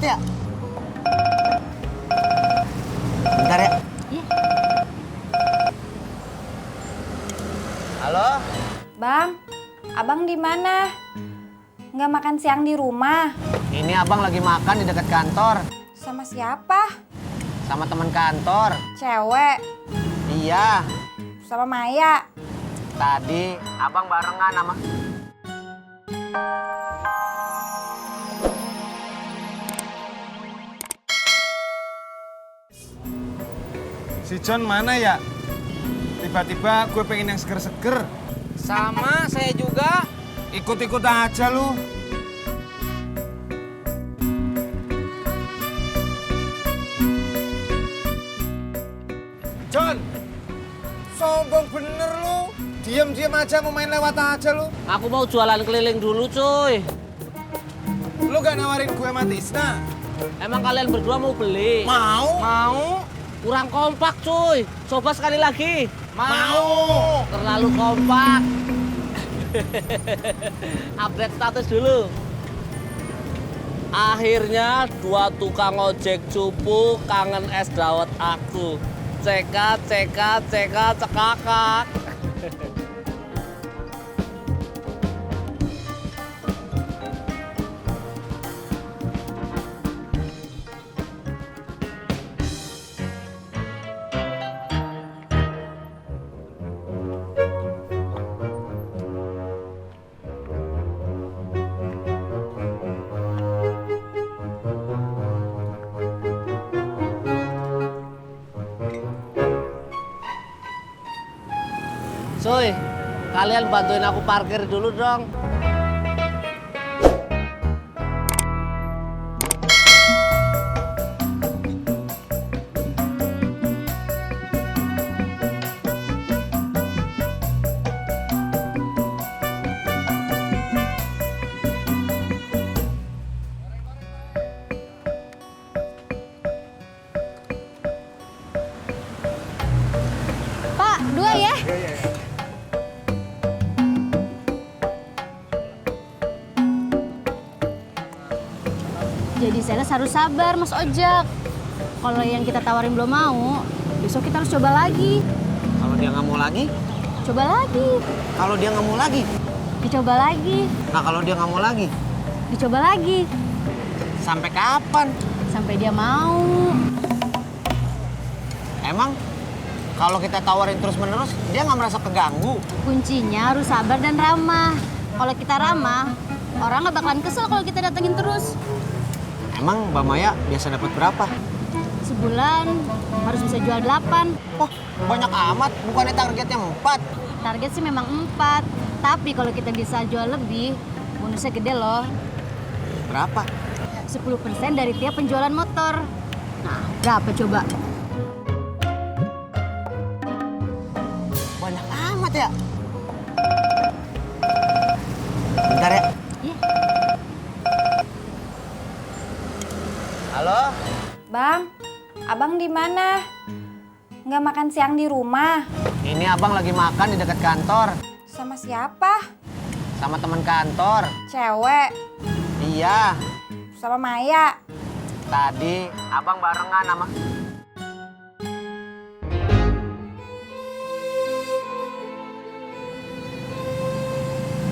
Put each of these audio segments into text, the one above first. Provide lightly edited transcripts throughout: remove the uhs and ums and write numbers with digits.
amat ya. Bentar ya. Iya. Halo? Bang, abang di mana? Nggak makan siang di rumah? Ini abang lagi makan di dekat kantor. Sama siapa? Sama teman kantor. Cewek? Iya. Sama Maya? Tadi abang barengan sama... Si John mana ya? Tiba-tiba gue pengen yang seger-seger. Sama, saya juga. Ikut-ikut aja lu. John, sombong bener lu. Diam-diam aja mau main lewat aja lu. Aku mau jualan keliling dulu, cuy. Lu gak nawarin gue sama Tisna? Emang kalian berdua mau beli? Mau? Mau? Kurang kompak, cuy. Coba sekali lagi. Mau. Terlalu kompak. Update status dulu. Akhirnya dua tukang ojek cupu kangen es dawet aku. Cekat, cekat, cekat, cekakak. Cuy, kalian bantuin aku parkir dulu dong. Pak, 2 ya. Jadi sales harus sabar, Mas Ojak. Kalau yang kita tawarin belum mau, besok kita harus coba lagi. Kalau dia nggak mau lagi? Coba lagi. Kalau dia nggak mau lagi? Dicoba lagi. Nah kalau dia nggak mau lagi? Dicoba lagi. Sampai kapan? Sampai dia mau. Emang kalau kita tawarin terus-menerus, dia nggak merasa keganggu? Kuncinya harus sabar dan ramah. Kalau kita ramah, orang nggak bakalan kesel kalau kita datengin terus. Emang Mbak Maya biasa dapat berapa? Sebulan harus bisa jual 8. Oh, banyak amat. Bukannya targetnya 4. Target sih memang 4. Tapi kalau kita bisa jual lebih, bonusnya gede loh. Berapa? 10% dari tiap penjualan motor. Nah, berapa coba? Banyak amat ya? Bentar ya. Iya. Halo? Bang, abang di mana? Nggak makan siang di rumah? Ini abang lagi makan di dekat kantor. Sama siapa? Sama teman kantor. Cewek? Iya. Sama Maya? Tadi abang barengan sama...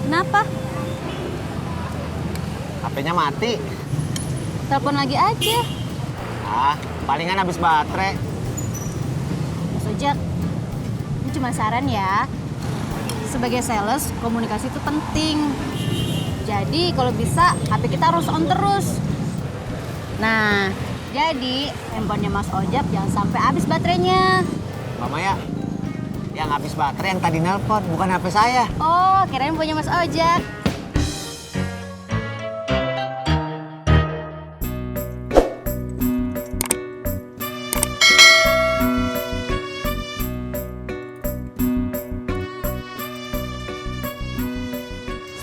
Kenapa? HP-nya mati. Telepon lagi aja. Ah, palingan habis baterai. Mas Ojak, ini cuma saran ya. Sebagai sales, komunikasi itu penting. Jadi kalau bisa, HP kita harus on terus. Nah, jadi handphonenya Mas Ojak jangan sampai habis baterainya. Mbak Maya, yang habis baterai yang tadi nelpon, bukan HP saya. Oh, kirain punya Mas Ojak.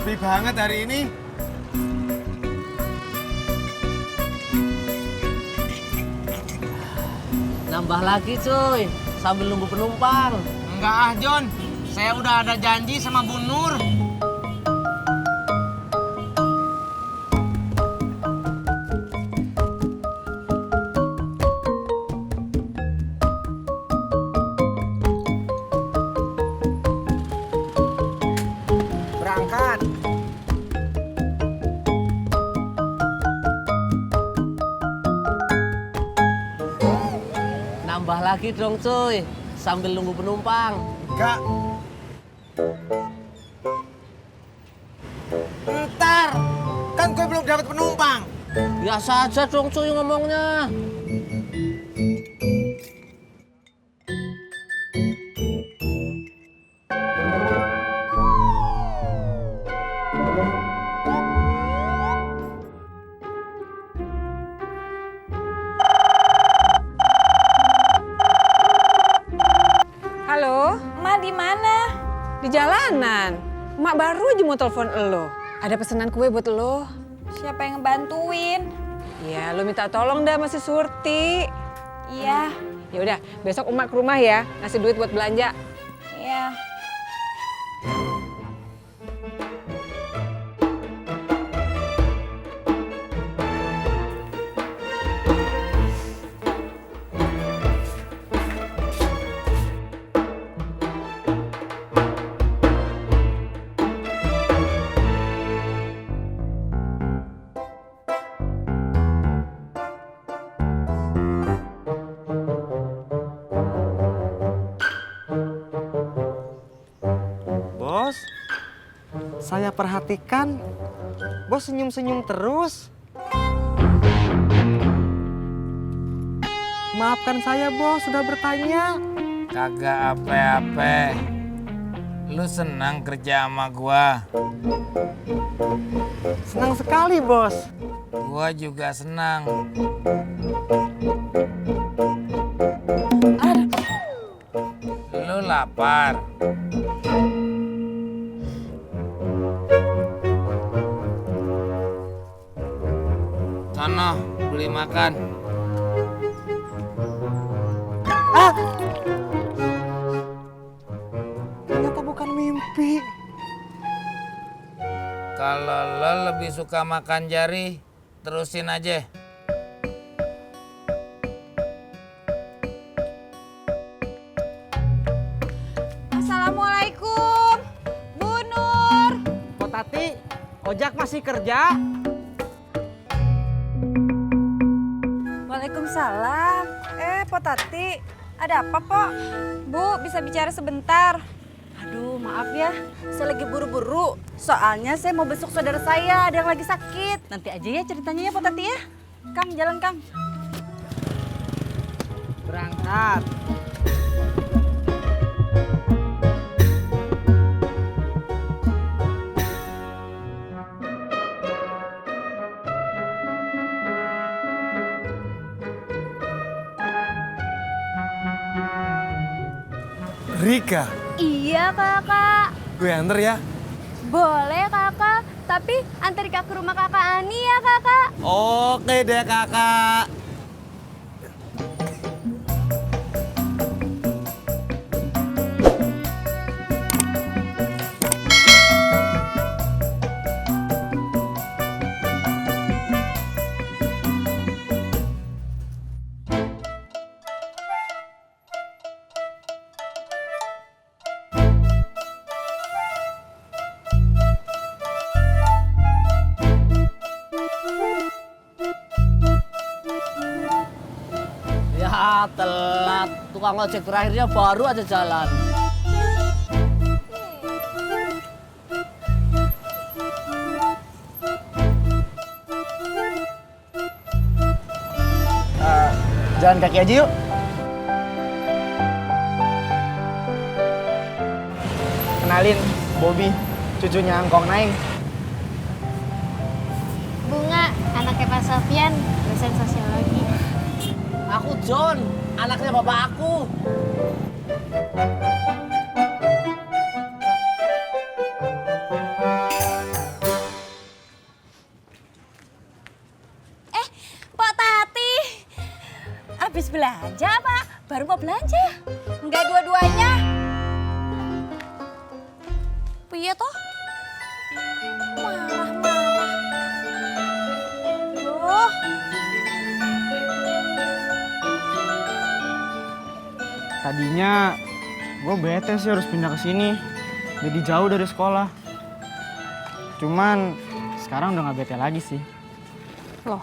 Sepi banget hari ini. Nambah lagi, cuy. Sambil nunggu penumpang. Enggak ah, John. Saya udah ada janji sama Bu Nur. lagi dong cuy, sambil nunggu penumpang. Enggak. Ntar, kan gue belum dapat penumpang. Biasa aja dong cuy ngomongnya. Halo, Emak di mana? di jalanan. Emak baru aja mau telepon elo. Ada pesanan kue buat lo. Siapa yang ngebantuin? Ya, lo minta tolong dah sama si Surti. Iya, Ya udah, besok emak ke rumah ya, ngasih duit buat belanja. iya. Bos, saya perhatikan. Bos senyum-senyum terus. Maafkan saya, Bos, sudah bertanya. Kagak apa-apa. Lu senang kerja sama gua? Senang sekali, Bos. Gua juga senang. Lu lapar? Sono, beli makan. Ternyata bukan mimpi. Kalau lo lebih suka makan jari, terusin aja. Assalamualaikum, Bu Nur. Kok Tati, ojak masih kerja? Waalaikumsalam. Po Tati, ada apa, Pok? Bu, bisa bicara sebentar? Aduh, maaf ya. Saya lagi buru-buru. Soalnya saya mau besok saudara saya, ada yang lagi sakit. Nanti aja ya ceritanya ya, Pak Tati ya. Kang, jalan Kang. Berangkat. Rika, Iya, Kakak. gue anter ya. Boleh, Kakak. Tapi antar Kak ke rumah Kakak Ani ya, Kakak. Oke deh, Kakak. Ya telat, tukang ojek terakhirnya baru aja jalan. Jalan kaki aja yuk. Kenalin, Bobby, cucunya Angkong Naing. Bunga, anaknya Pak Sofian, dosen sosiologi. Aku John, anaknya bapak aku. Pak Tati, habis belanja apa? Baru mau belanja? Enggak dua-duanya. Piye toh? Marah-marah. Loh. Tadinya gue bete sih harus pindah ke sini. Jadi jauh dari sekolah. Cuman sekarang udah gak bete lagi sih. Loh,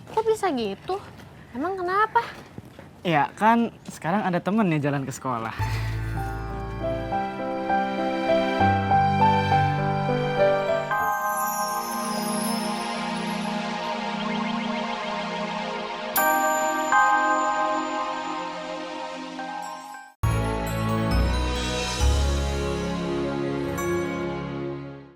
kok bisa gitu? Emang kenapa? Ya kan sekarang ada temennya jalan ke sekolah.